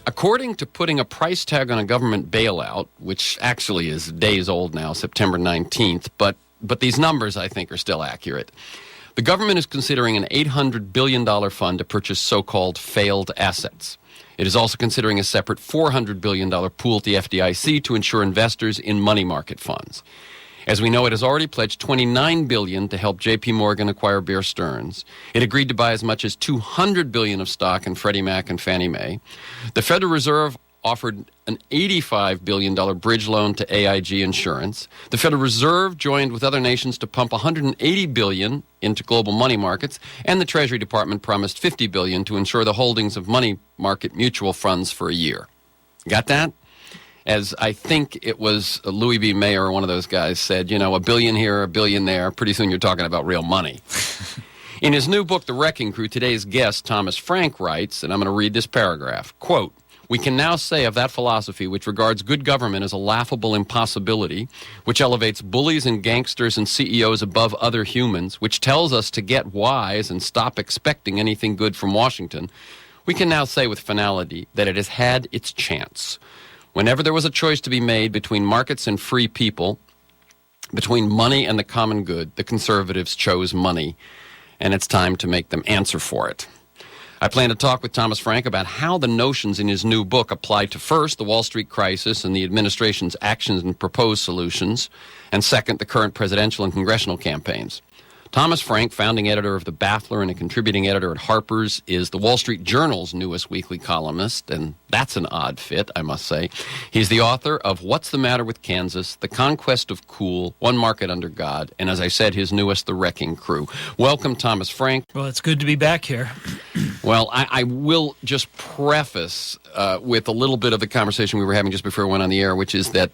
According to putting a price tag on a government bailout, which actually is days old now, September 19th, but these numbers, I think, are still accurate. The government is considering an $800 billion fund to purchase so-called failed assets. It is also considering a separate $400 billion pool at the FDIC to insure investors in money market funds. As we know, it has already pledged $29 billion to help J.P. Morgan acquire Bear Stearns. It agreed to buy as much as $200 billion of stock in Freddie Mac and Fannie Mae. The Federal Reserve offered an $85 billion bridge loan to AIG Insurance. The Federal Reserve joined with other nations to pump $180 billion into global money markets, and the Treasury Department promised $50 billion to ensure the holdings of money market mutual funds for a year. Got that? As I think it was Louis B. Mayer or one of those guys said, $1 billion here, $1 billion there. Pretty soon you're talking about real money. In his new book, The Wrecking Crew, today's guest, Thomas Frank, writes, and I'm going to read this paragraph, quote, "We can now say of that philosophy which regards good government as a laughable impossibility, which elevates bullies and gangsters and CEOs above other humans, which tells us to get wise and stop expecting anything good from Washington, we can now say with finality that it has had its chance. Whenever there was a choice to be made between markets and free people, between money and the common good, the conservatives chose money, and it's time to make them answer for it." I plan to talk with Thomas Frank about how the notions in his new book apply to, first, the Wall Street crisis and the administration's actions and proposed solutions, and second, the current presidential and congressional campaigns. Thomas Frank, founding editor of the Baffler and a contributing editor at Harper's, is the Wall Street Journal's newest weekly columnist, and that's an odd fit, I must say. He's the author of What's the Matter with Kansas, The Conquest of Cool, One Market Under God, and as I said, his newest, The Wrecking Crew. Welcome, Thomas Frank. Well, it's good to be back here. Well, I will just preface with a little bit of the conversation we were having just before we went on the air, which is that,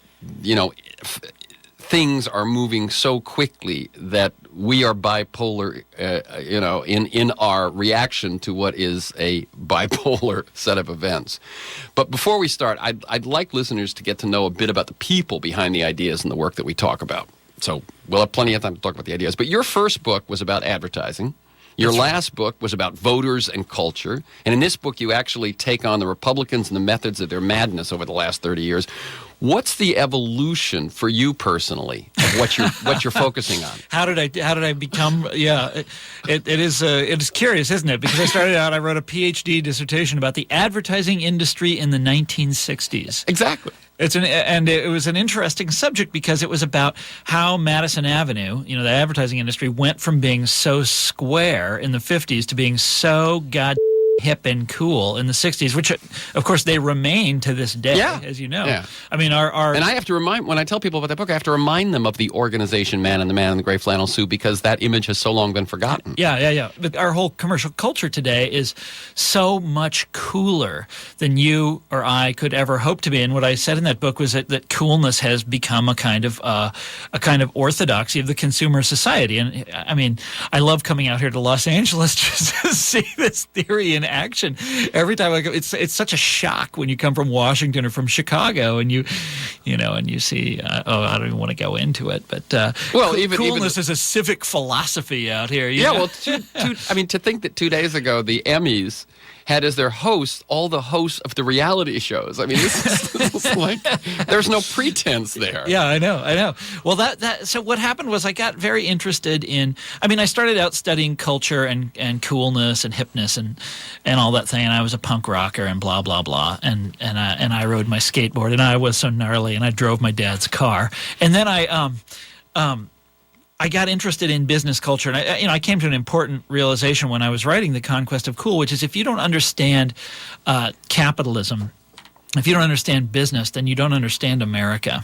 things are moving so quickly that we are bipolar, in our reaction to what is a bipolar set of events. But before we start, I'd like listeners to get to know a bit about the people behind the ideas and the work that we talk about. So we'll have plenty of time to talk about the ideas. But your first book was about advertising. Your last book was about voters and culture. And in this book, you actually take on the Republicans and the methods of their madness over the last 30 years. What's the evolution for you personally of what you're focusing on? How did I become? Yeah, it is curious, isn't it? Because I wrote a PhD dissertation about the advertising industry in the 1960s. Exactly. It was an interesting subject because it was about how Madison Avenue, the advertising industry, went from being so square in the 50s to being so hip and cool in the 60s, which, of course, they remain to this day, as you know. Yeah. I mean, our... And I have to when I tell people about that book, I have to remind them of the organization Man in the Gray Flannel Suit because that image has so long been forgotten. Yeah. But our whole commercial culture today is so much cooler than you or I could ever hope to be. And what I said in that book was that coolness has become a kind of orthodoxy of the consumer society. And, I mean, I love coming out here to Los Angeles just to see this theory in action. Every time I go, it's such a shock when you come from Washington or from Chicago and you see. I don't even want to go into it, but coolness is a civic philosophy out here. To think that 2 days ago the Emmys had as their hosts all the hosts of the reality shows. I mean, this is like there's no pretense there. Yeah, I know. Well, so what happened was I got very interested in. I mean, I started out studying culture and coolness and hipness and all that thing. And I was a punk rocker and blah blah blah. And I rode my skateboard and I was so gnarly and I drove my dad's car. And then I got interested in business culture, and I came to an important realization when I was writing The Conquest of Cool, which is if you don't understand capitalism, if you don't understand business, then you don't understand America.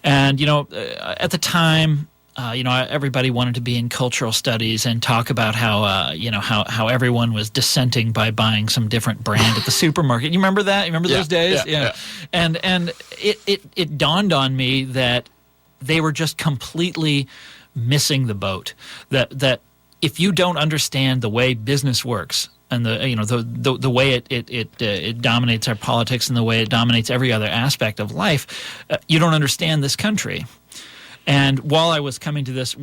And at the time, everybody wanted to be in cultural studies and talk about how everyone was dissenting by buying some different brand at the supermarket. You remember that? You remember those days? Yeah. And it dawned on me that they were just completely missing the boat. That if you don't understand the way business works and the way it dominates our politics and the way it dominates every other aspect of life, you don't understand this country. And while I was coming to this,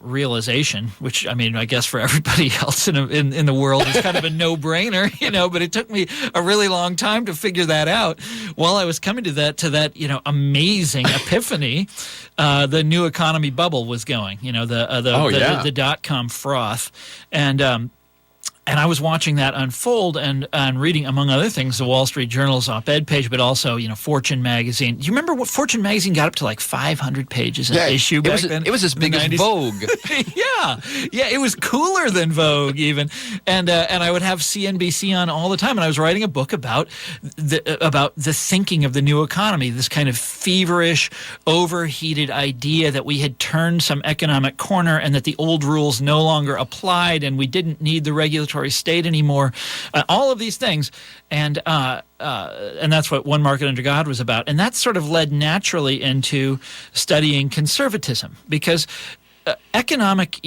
realization, which I guess for everybody else in the world is kind of a no-brainer, but it took me a really long time to figure that out. While I was coming to that amazing epiphany, the new economy bubble was going. The dot-com froth, and I was watching that unfold and reading, among other things, the Wall Street Journal's op-ed page, but also, Fortune magazine. Do you remember what Fortune magazine got up to, like 500 pages an issue back then? It was as big as Vogue. Yeah, it was cooler than Vogue even. And I would have CNBC on all the time, and I was writing a book about the thinking of the new economy, this kind of feverish, overheated idea that we had turned some economic corner and that the old rules no longer applied and we didn't need the regulatory state anymore, all of these things, and that's what One Market Under God was about, and that sort of led naturally into studying conservatism, because economic,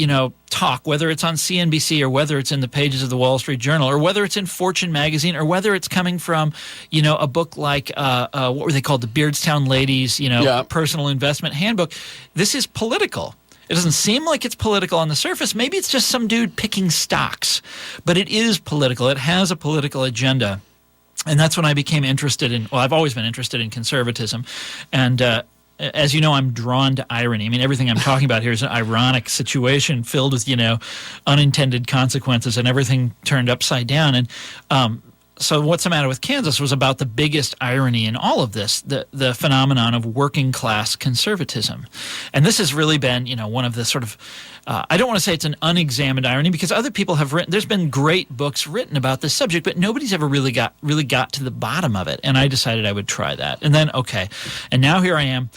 talk, whether it's on CNBC or whether it's in the pages of the Wall Street Journal or whether it's in Fortune magazine or whether it's coming from, a book like what were they called, the Beardstown Ladies, Personal Investment Handbook. This is political. It doesn't seem like it's political on the surface. Maybe it's just some dude picking stocks. But it is political. It has a political agenda. And that's when I became interested in – well, I've always been interested in conservatism. And as you know, I'm drawn to irony. Everything I'm talking about here is an ironic situation filled with, unintended consequences and everything turned upside down. And so What's the Matter with Kansas was about the biggest irony in all of this, the phenomenon of working class conservatism. And this has really been, one of the sort of, I don't want to say it's an unexamined irony, because other people have written, there's been great books written about this subject, but nobody's ever really got to the bottom of it. And I decided I would try that. And then, and now here I am.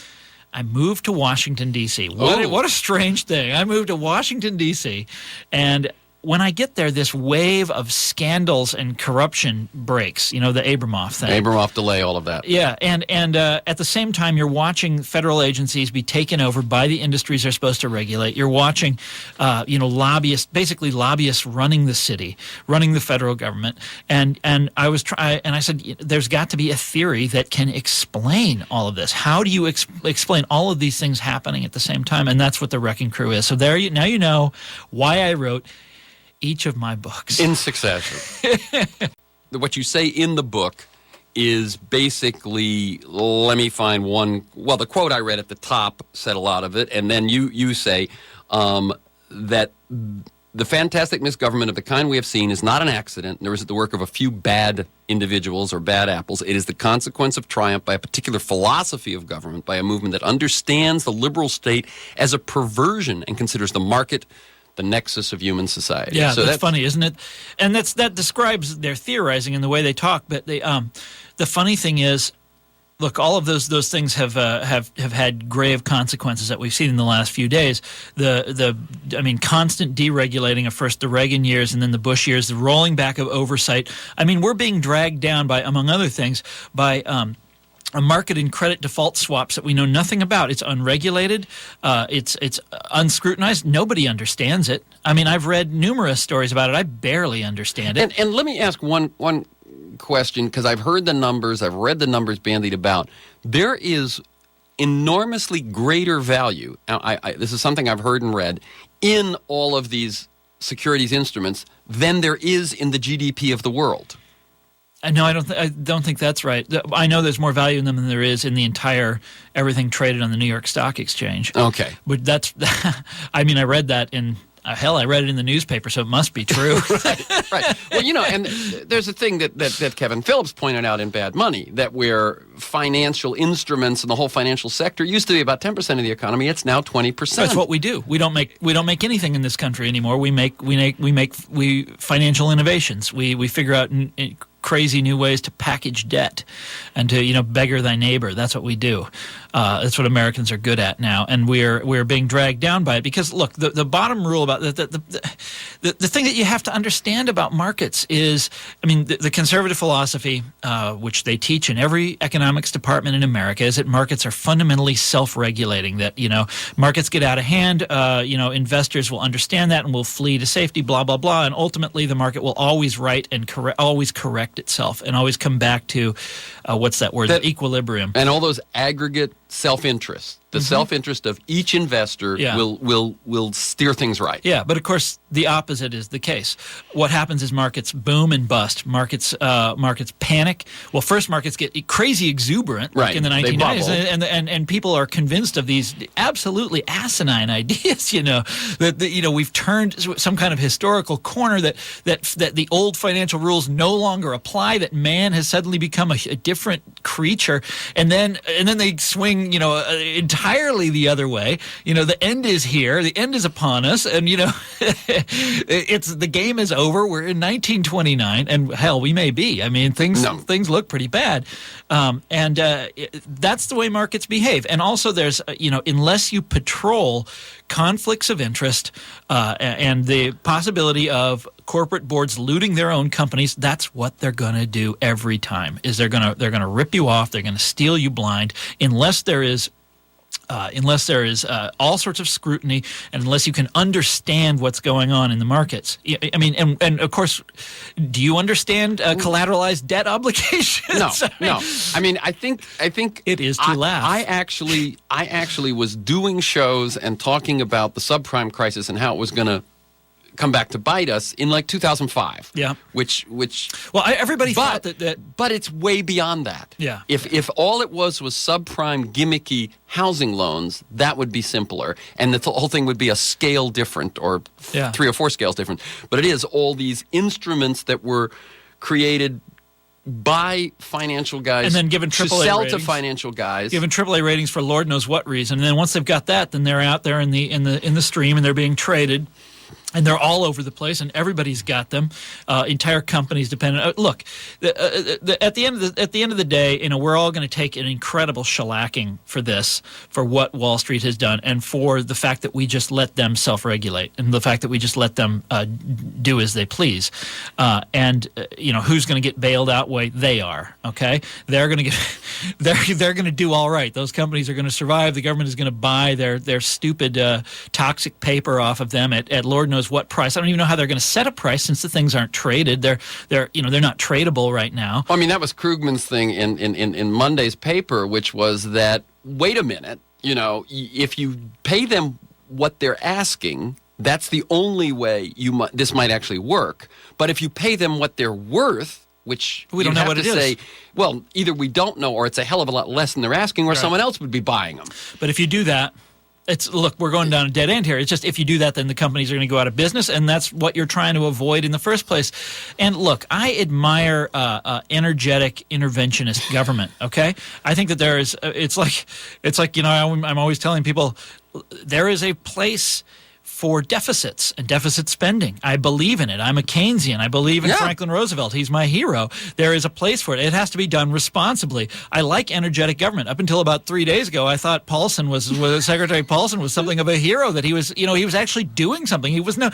I moved to Washington, D.C. What a strange thing. I moved to Washington, D.C., and when I get there, this wave of scandals and corruption breaks, the Abramoff thing. Abramoff delay, all of that. Yeah, and at the same time, you're watching federal agencies be taken over by the industries they're supposed to regulate. You're watching, lobbyists running the city, running the federal government. And I said, there's got to be a theory that can explain all of this. How do you explain all of these things happening at the same time? And that's what The Wrecking Crew is. So now you know why I wrote each of my books in succession. What you say in the book is basically, let me find one. Well, the quote I read at the top said a lot of it, and then you say that the fantastic misgovernment of the kind we have seen is not an accident, nor is it the work of a few bad individuals or bad apples. It is the consequence of triumph by a particular philosophy of government, by a movement that understands the liberal state as a perversion and considers the market the nexus of human society. Yeah, so that's funny, isn't it? And that describes their theorizing and the way they talk. But the funny thing is, look, all of those things have had grave consequences that we've seen in the last few days. Constant deregulating of first the Reagan years and then the Bush years, the rolling back of oversight. We're being dragged down by, among other things, by a market in credit default swaps that we know nothing about. It's unregulated. It's unscrutinized. Nobody understands it. I've read numerous stories about it. I barely understand it. And let me ask one question, because I've heard the numbers. I've read the numbers bandied about. There is enormously greater value. Now, this is something I've heard and read in all of these securities instruments than there is in the GDP of the world. No, I don't think that's right. I know there's more value in them than there is in the entire everything traded on the New York Stock Exchange. Okay. But that's, I read that in, I read it in the newspaper, so it must be true. Right. Well, and there's a thing that Kevin Phillips pointed out in Bad Money, that where financial instruments and the whole financial sector used to be about 10% of the economy, it's now 20%. That's what we do. We don't make anything in this country anymore. We make financial innovations. We figure out crazy new ways to package debt and to beggar thy neighbor. That's what we do. That's what Americans are good at now, and we're being dragged down by it. Because look, the bottom rule about the thing that you have to understand about markets is, the conservative philosophy, which they teach in every economics department in America, is that markets are fundamentally self-regulating. That markets get out of hand, investors will understand that and will flee to safety, blah blah blah, and ultimately the market will always always correct itself and always come back to what's that word? Equilibrium. And all those aggregate self-interest. The self-interest of each investor will steer things right. Yeah, but of course the opposite is the case. What happens is markets boom and bust. Markets panic. Well, first markets get crazy exuberant, like in the 1990s, and people are convinced of these absolutely asinine ideas. That we've turned some kind of historical corner, that the old financial rules no longer apply. That man has suddenly become a different creature, and then they swing entirely the other way. The end is here. The end is upon us, and the game is over. We're in 1929, and hell, we may be. I mean, things look pretty bad, and that's the way markets behave. And also, there's unless you patrol conflicts of interest and the possibility of corporate boards looting their own companies, that's what they're going to do every time. They're going to rip you off. They're going to steal you blind, unless there is all sorts of scrutiny, and unless you can understand what's going on in the markets. I mean, and of course, do you understand collateralized debt obligations? No. I mean, I think it is to laugh. I actually was doing shows and talking about the subprime crisis and how it was going to come back to bite us in like 2005. Yeah. Which everybody thought that but it's way beyond that. Yeah. If all it was subprime gimmicky housing loans, that would be simpler, and the whole thing would be a scale different, or 3 or 4 scales different. But it is all these instruments that were created by financial guys, and then given AAA to sell ratings, to financial guys, given AAA ratings for Lord knows what reason. And then once they've got that, then they're out there in the stream, and they're being traded. And they're all over the place, and everybody's got them. Entire companies depend. Look, at the end of the day, we're all going to take an incredible shellacking for this, for what Wall Street has done, and for the fact that we just let them self-regulate, and the fact that we just let them do as they please. And who's going to get bailed out? Way they are. Okay, they're going to get. They're going to do all right. Those companies are going to survive. The government is going to buy their stupid toxic paper off of them at Lord knows what price. I don't even know how they're going to set a price, since the things aren't traded. They're not tradable right now. I mean, that was Krugman's thing in Monday's paper, which was that, wait a minute, if you pay them what they're asking, that's the only way this might actually work. But if you pay them what they're worth, which we don't know what it is. Well, either we don't know, or it's a hell of a lot less than they're asking, or someone else would be buying them. But if you do that, we're going down a dead end here. It's just, if you do that, then the companies are going to go out of business, and that's what you're trying to avoid in the first place. And look, I admire energetic interventionist government. Okay, I think that there is. It's like I'm always telling people, there is a place for deficits and deficit spending. I believe in it. I'm a Keynesian. I believe in Franklin Roosevelt. He's my hero. There is a place for it. It has to be done responsibly. I like energetic government. Up until about 3 days ago, I thought Secretary Paulson was something of a hero, that he was actually doing something. He was no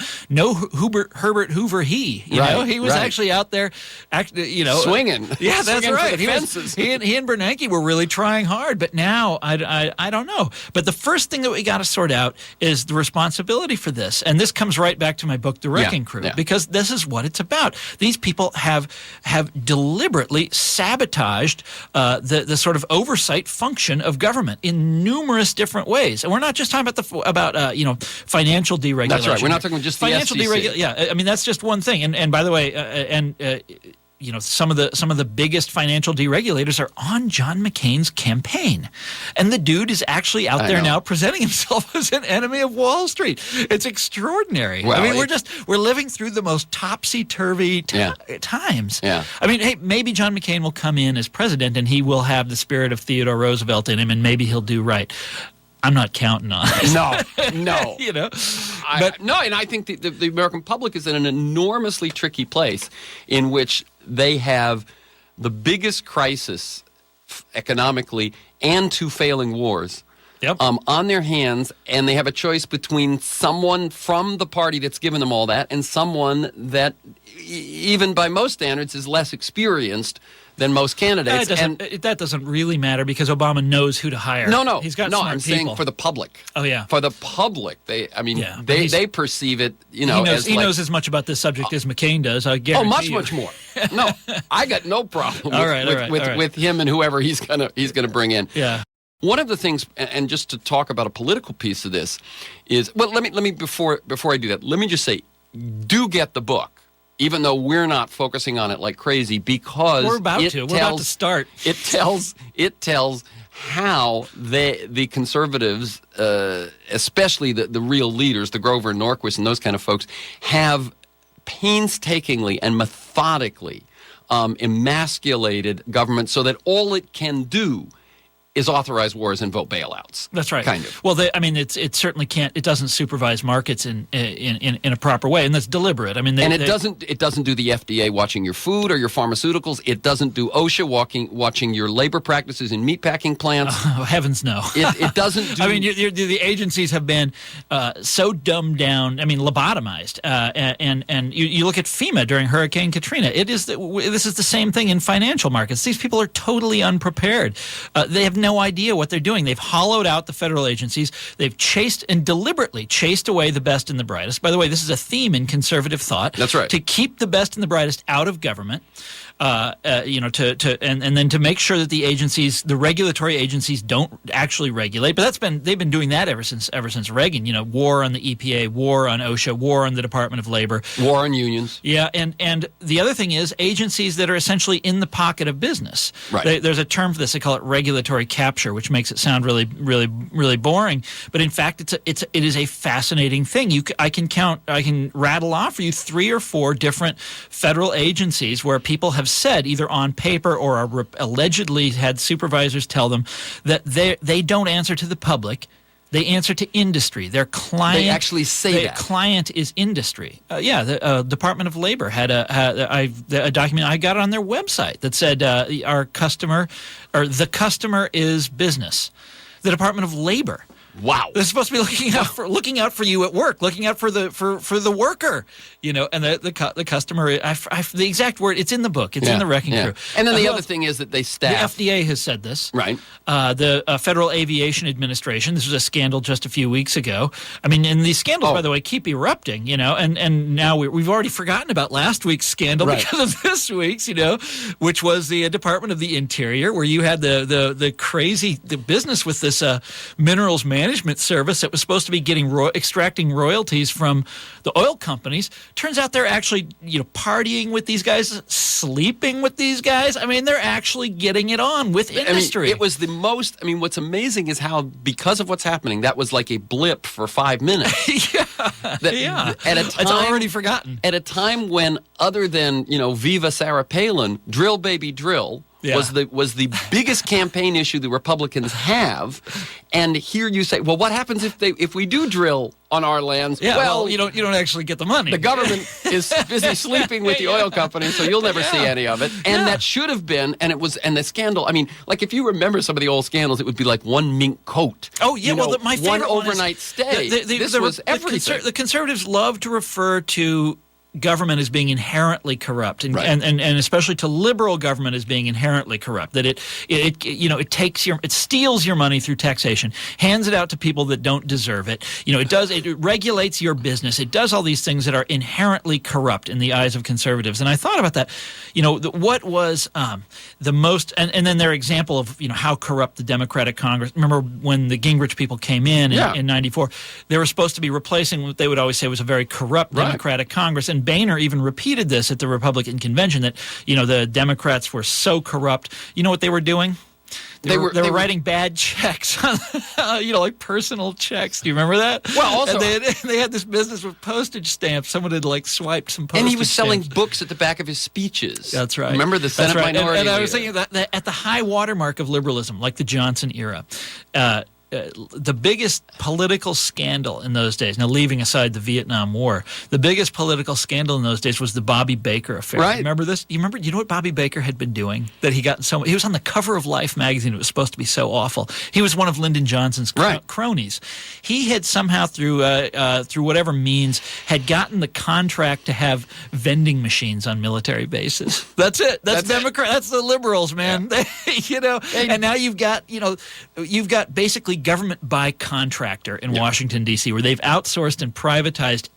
Herbert Hoover. He was actually out there, swinging. Yeah, that's swinging right. He and Bernanke were really trying hard. But now I don't know. But the first thing that we got to sort out is the responsibility for this. And this comes right back to my book, The Wrecking Crew, because this is what it's about. These people have deliberately sabotaged the sort of oversight function of government in numerous different ways. And we're not just talking about financial deregulation. That's right. We're not talking just financial deregulation. Yeah, I mean, that's just one thing. And by the way, some of the biggest financial deregulators are on John McCain's campaign, and the dude is actually out there now presenting himself as an enemy of Wall Street. It's extraordinary. Well, I mean, we're living through the most topsy-turvy times. Yeah. I mean, hey, maybe John McCain will come in as president, and he will have the spirit of Theodore Roosevelt in him, and maybe he'll do right. I'm not counting on it. No. And I think the American public is in an enormously tricky place, in which they have the biggest crisis economically and 2 failing wars on their hands, and they have a choice between someone from the party that's given them all that and someone that, even by most standards, is less experienced than most candidates. That doesn't really matter because Obama knows who to hire. No. He's got smart I'm people. saying for the public. Oh, yeah. For the public. They perceive it, he knows as much about this subject as McCain does, I guarantee you. Much more. No, I got no problem with with him and whoever he's gonna bring in. Yeah. One of the things, and just to talk about a political piece of this, is let me before I do that, let me just say, do get the book, even though we're not focusing on it like crazy, because we're about to start. It tells how the conservatives, especially the real leaders, the Grover and Norquist and those kind of folks, have painstakingly and methodically emasculated government so that all it can do is authorize wars and vote bailouts. That's right. Kind of. Well, it certainly can't. It doesn't supervise markets in a proper way, and that's deliberate. I mean, it doesn't do the FDA watching your food or your pharmaceuticals. It doesn't do OSHA watching your labor practices in meatpacking plants. Oh, heavens no! It doesn't do. I mean, the agencies have been so dumbed down. I mean, lobotomized. And you look at FEMA during Hurricane Katrina. This is the same thing in financial markets. These people are totally unprepared. They have no idea what they're doing. They've hollowed out the federal agencies. They've deliberately chased away the best and the brightest. By the way, this is a theme in conservative thought. That's right. To keep the best and the brightest out of government. And then to make sure that the regulatory agencies don't actually regulate. But they've been doing that ever since Reagan. War on the EPA, war on OSHA, war on the Department of Labor, war on unions. Yeah, and the other thing is agencies that are essentially in the pocket of business. Right. There's a term for this. They call it regulatory capture, which makes it sound really, really, really boring. But in fact, it is a fascinating thing. I can rattle off for you 3 or 4 different federal agencies where people have said, either on paper or are allegedly had supervisors tell them, that they don't answer to the public. They answer to industry. Their client. They actually say their that. Client is industry. The Department of Labor had a document. I got it on their website that said our customer, or the customer is business. The Department of Labor. Wow. They're supposed to be looking out for you at work, looking out for the worker, and the customer. The exact word, it's in the book. It's in the Wrecking Crew. And then the other thing is that they staff. The FDA has said this. Right. The Federal Aviation Administration. This was a scandal just a few weeks ago. I mean, and these scandals, by the way, keep erupting. And now we've already forgotten about last week's scandal because of this week's. Which was the Department of the Interior, where you had the crazy business with this minerals management service that was supposed to be extracting royalties from the oil companies. Turns out they're actually partying with these guys, sleeping with these guys. I mean, they're actually getting it on with industry. I mean, it was the most. I mean, what's amazing is how, because of what's happening, that was like a blip for 5 minutes. Yeah. At a time, it's already forgotten. At a time when, other than Viva Sarah Palin, Drill Baby Drill. Yeah. was the biggest campaign issue the Republicans have, and here you say, well, what happens if we do drill on our lands? Yeah, well, you don't actually get the money. The government is busy sleeping with the oil companies, so you'll never see any of it. And that should have been, and the scandal. I mean, like if you remember some of the old scandals, it would be like one mink coat. Oh yeah, my favorite one overnight stay. This was everything. The conservatives love to refer to government as being inherently corrupt, and especially to liberal government as being inherently corrupt. That it steals your money through taxation, hands it out to people that don't deserve it. It regulates your business. It does all these things that are inherently corrupt in the eyes of conservatives. And I thought about that. What was the most, and then their example of how corrupt the Democratic Congress. Remember when the Gingrich people came in 94? They were supposed to be replacing what they would always say was a very corrupt Democratic Congress. And Boehner even repeated this at the Republican convention, that the Democrats were so corrupt. You know what they were doing? They were writing bad checks, like personal checks. Do you remember that? Well, also they had this business with postage stamps. Someone had swiped some postage stamps. And he was selling books at the back of his speeches. That's right. Remember the Senate minority? And I was thinking that at the high watermark of liberalism, like the Johnson era, the biggest political scandal in those days, now leaving aside the Vietnam War, the biggest political scandal in those days was the Bobby Baker affair. Right. Remember this? You know what Bobby Baker had been doing? That he was on the cover of Life magazine. It was supposed to be so awful. He was one of Lyndon Johnson's cronies. He had somehow, through whatever means, had gotten the contract to have vending machines on military bases. That's it. That's Democrat. That's the liberals, man. Yeah. And now you've got basically government by contractor in Washington, D.C., where they've outsourced and privatized,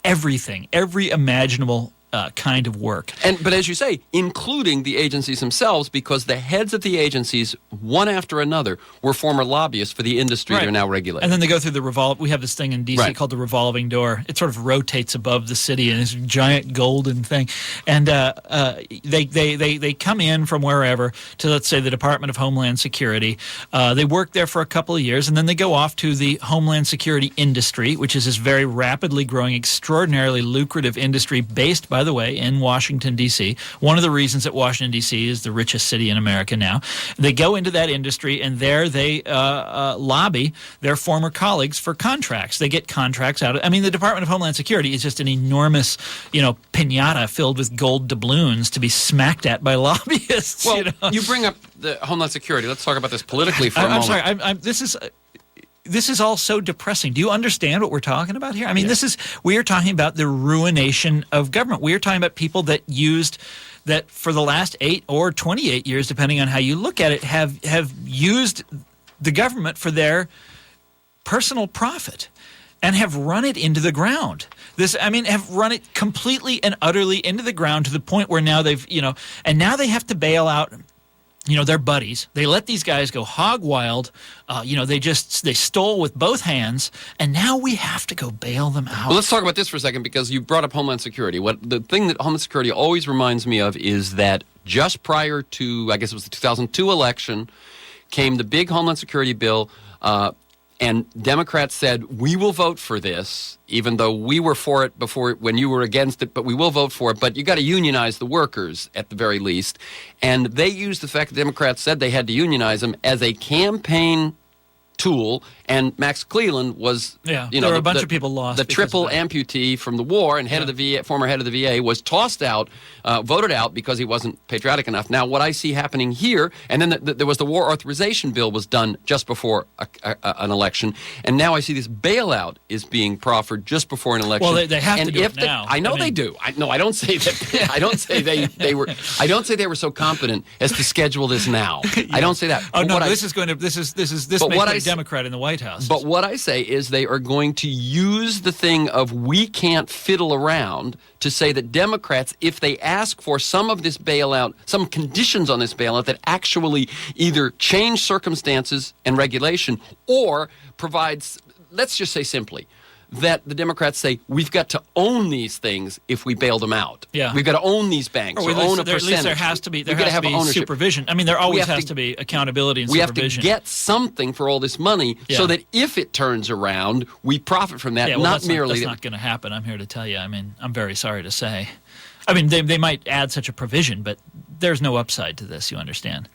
everything, every imaginable kind of work. But as you say, including the agencies themselves, because the heads of the agencies, one after another, were former lobbyists for the industry they're now regulating. And then they go through we have this thing in D.C. called the revolving door. It sort of rotates above the city in this giant golden thing. And they come in from wherever to, let's say, the Department of Homeland Security. They work there for a couple of years, and then they go off to the Homeland Security industry, which is this very rapidly growing, extraordinarily lucrative industry based, by the way, in Washington, D.C. One of the reasons that Washington, D.C. is the richest city in America now. They go into that industry, and there they lobby their former colleagues for contracts. They get contracts out. The Department of Homeland Security is just an enormous, piñata filled with gold doubloons to be smacked at by lobbyists. Well, you bring up the Homeland Security. Let's talk about this politically for a moment. I'm sorry. This is all so depressing. Do you understand what we're talking about here? We are talking about the ruination of government. We are talking about people that for the last 8 or 28 years, depending on how you look at it, have used the government for their personal profit and have run it into the ground. Have run it completely and utterly into the ground to the point where now and now they have to bail out their buddies. They let these guys go hog wild. They stole with both hands, and now we have to go bail them out. Well, let's talk about this for a second, because you brought up Homeland Security. The thing that Homeland Security always reminds me of is that just prior to, I guess it was the 2002 election, came the big Homeland Security bill, and Democrats said, we will vote for this, even though we were for it before when you were against it, but we will vote for it. But you got to unionize the workers at the very least. And they used the fact that Democrats said they had to unionize them as a campaign tool, and Max Cleland was, there were a bunch of people lost. The triple amputee from the war and former head of the VA was tossed out, voted out because he wasn't patriotic enough. Now, what I see happening here, and then there was the war authorization bill was done just before an election, and now I see this bailout is being proffered just before an election. Well, they have to do it now. I know they do. I don't say that. I don't say they were. I don't say they were so competent as to schedule this now. I don't say that. Oh no, this makes a Democrat in the White House. But what I say is they are going to use the thing of we can't fiddle around to say that Democrats, if they ask for some of this bailout, some conditions on this bailout that actually either change circumstances and regulation or provides, let's just say simply, that the Democrats say we've got to own these things if we bail them out. Yeah. We've got to own these banks or own a percentage. At least there has to be supervision. There always has to be accountability and supervision. We have to get something for all this money so that if it turns around, we profit from that. That's not going to happen, I'm here to tell you. I'm very sorry to say. They might add such a provision, but there's no upside to this, you understand?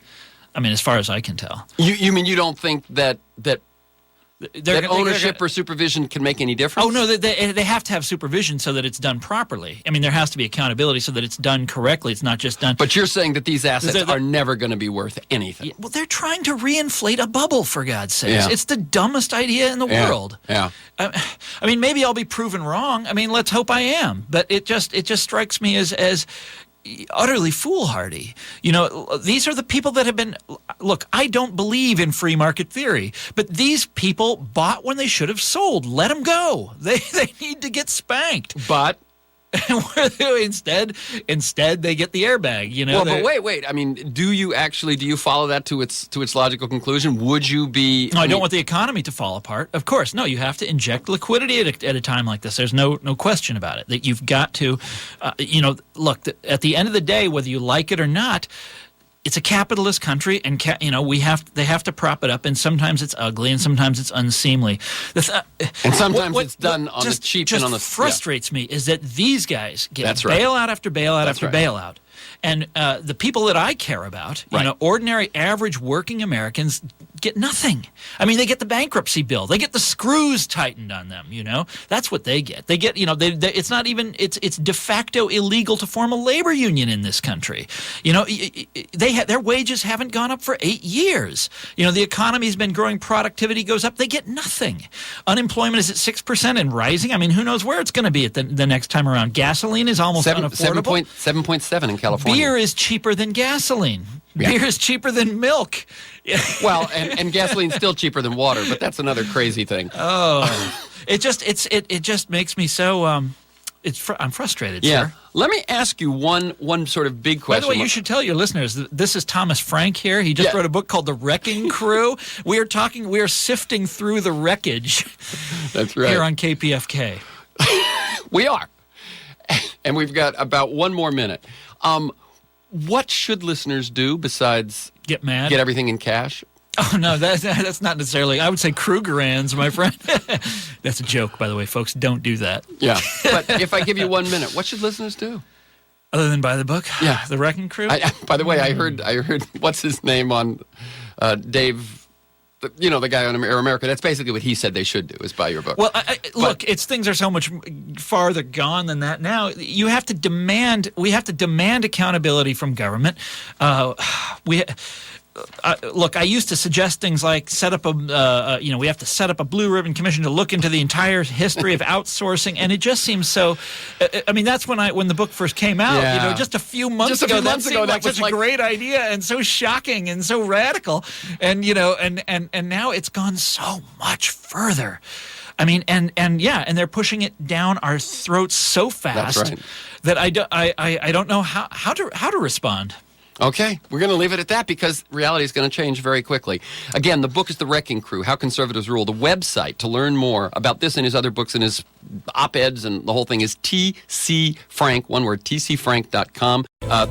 As far as I can tell. You mean you don't think that ownership or supervision can make any difference? Oh, no, they have to have supervision so that it's done properly. There has to be accountability so that it's done correctly. It's not just done. But you're saying that these assets are never going to be worth anything. Yeah, well, they're trying to reinflate a bubble, for God's sakes. Yeah. It's the dumbest idea in the world. Yeah. Maybe I'll be proven wrong. Let's hope I am. But it just strikes me as utterly foolhardy. These are the people that have been... Look, I don't believe in free market theory, but these people bought when they should have sold. Let them go. They need to get spanked. But... instead they get the airbag. Well, but wait. Do you follow that to its logical conclusion? Would you be? No, I don't want the economy to fall apart. Of course, no. You have to inject liquidity at a time like this. There's no question about it. That you've got to, look. At the end of the day, whether you like it or not, it's a capitalist country, and they have to prop it up, and sometimes it's ugly, and sometimes it's unseemly. And sometimes it's done on the cheap and on the... frustrates me is that these guys get bailout after bailout after bailout. And the people that I care about, ordinary, average, working Americans, get nothing. I mean, they get the bankruptcy bill. They get the screws tightened on them, That's what they get. They get, it's not even, it's de facto illegal to form a labor union in this country. Their wages haven't gone up for 8 years. The economy's been growing, productivity goes up. They get nothing. Unemployment is at 6% and rising. I mean, who knows where it's going to be at the next time around. Gasoline is almost unaffordable. 7.7 in California. Beer is cheaper than gasoline. Yeah. Beer is cheaper than milk. Well, and gasoline's still cheaper than water, but that's another crazy thing. Oh, it just makes me so I'm frustrated. Yeah. Sir. Let me ask you one sort of big question. By the way, you should tell your listeners that this is Thomas Frank here. He just wrote a book called The Wrecking Crew. We are sifting through the wreckage. That's right. Here on KPFK. We are. And we've got about one more minute. What should listeners do besides get mad? Get everything in cash? Oh, no, that's not necessarily. I would say Krugerrands, my friend. That's a joke, by the way, folks. Don't do that. Yeah. But if I give you 1 minute, what should listeners do? Other than buy the book? Yeah. The Wrecking Crew? By the way, I heard, what's his name on Dave... the guy on Air America, that's basically what he said they should do, is buy your book. Well, look, things are so much farther gone than that now. We have to demand accountability from government. Look, I used to suggest things like set up we have to set up a blue ribbon commission to look into the entire history of outsourcing, and it just seems so. I mean, that's when the book first came out. Yeah. Just a few months ago, that seemed like such a great idea and so shocking and so radical, and and now it's gone so much further. I mean, and they're pushing it down our throats so fast That's right. that I don't know how to respond. Okay, we're going to leave it at that because reality is going to change very quickly. Again, the book is The Wrecking Crew, How Conservatives Rule. The website to learn more about this and his other books and his op-eds and the whole thing is tcfrank, one word, tcfrank.com.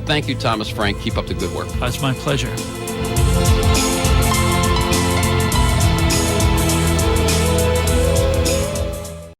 Thank you, Thomas Frank. Keep up the good work. It's my pleasure.